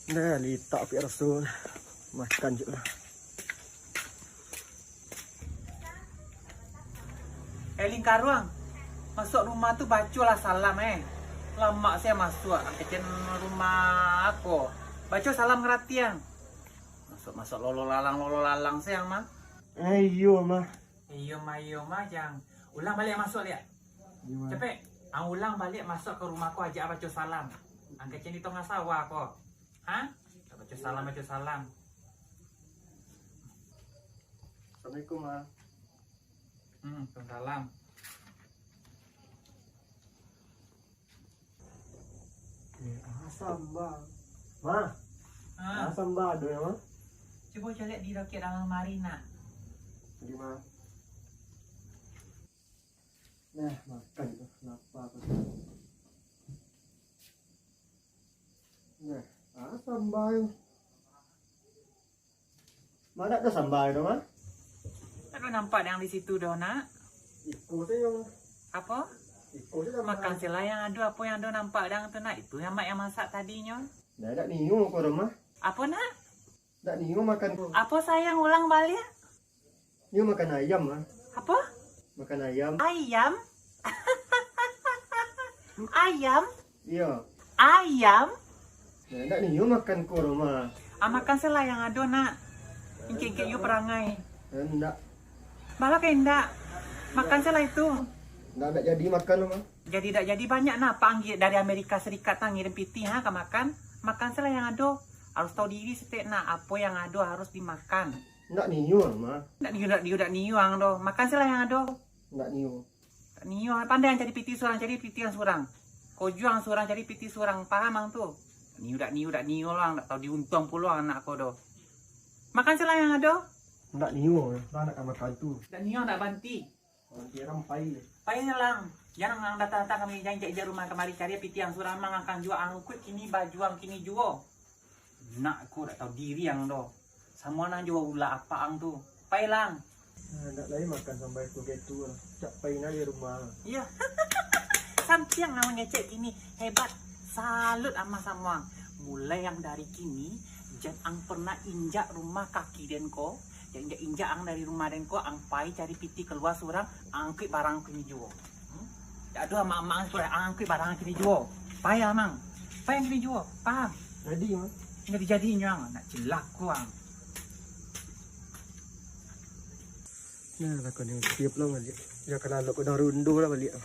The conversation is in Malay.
Nah, litak api rasul. Makan je lah. Lingkaruang, masuk rumah tuh bacalah salam Lama saya masuk ke rumah aku. Baca salam ngeratian. Masuk lolo lalang sayang mah. Ayo mah. Iyo mah jang. Ulang balik masuk lihat. Cepet. Ulang balik masuk ke rumahku aja baca salam. Angkat ini tengah sawah kok. Hah? Baca salam. Assalamualaikum mah. Salam. Asam bang. Mah. Asam bang ada ya mah. Coba lihat di rakyat dalam lemari nak. Di mah. Nah, makan tu. Kenapa tu? Nah, sambal. Mana ada sambal tu mah? Aku nampak yang di situ dah nak. Ikut saja mah. Apa? Ikut saja Makan sila yang ada apa yang ada nampak dah tu nak. Itu yang mak yang masak tadinya. Dah ada niu kau rumah. Apa nak? Dah niu makan. Apa sayang ulang balik? Niu makan ayam mah. Apa? Makan ayam. Ayam? Ayam? Iya. Ayam? Dah ada niu makan kau rumah. Makan sila yang ada nak. Ingkik-ingkik you perangai. Hendak. Malah kayak enggak. Makan sila itu. Dah ada jadi makan rumah. Jadi tak jadi banyak nak panggil dari Amerika Serikat ngirim piti ke makan. Makan sila yang ada. Harus tahu diri setek nak apa yang ada harus dimakan. Hendak niu mah. Ndak niu ang do. Makan sila yang ada. Hendak niu. Niu pandai yang jadi piti surang yang surang. Kau juang surang jadi piti surang paham ang tu. Niu lang ndak tahu diuntung pula anak kau do. Makan sila yang ada. Hendak niu. Dah nak makan tu. Dan niu ndak banti. Nanti rampai. Payahnya lang. Jangan ang datang-datang kami janji rumah kemari cari piti yang surang mang akan jual angkut kini bajuang kini jual. Nak aku tak tahu diri yang do. Semua nang jual ulah apa ang tu. Pai lang. Nak lagi makan sampai tu gitu lah. Cak pain di rumah. Iya. Sampiang namanya cek kini hebat. Salut sama semua. Mulai yang dari kini jangan pernah injak rumah kaki denko. Jangan injak ang dari rumah denko ang pai cari piti keluar surang angkut barang kini jual. Aduh mak sudah angkut barang kini jual. Payah mang. Payah kini jual. Paham? Jadi mah. Jadi-jadinya nak celak kuang. Nah, lah kau ni siap lah balik. Ya kalau aku dah rundu lah balik.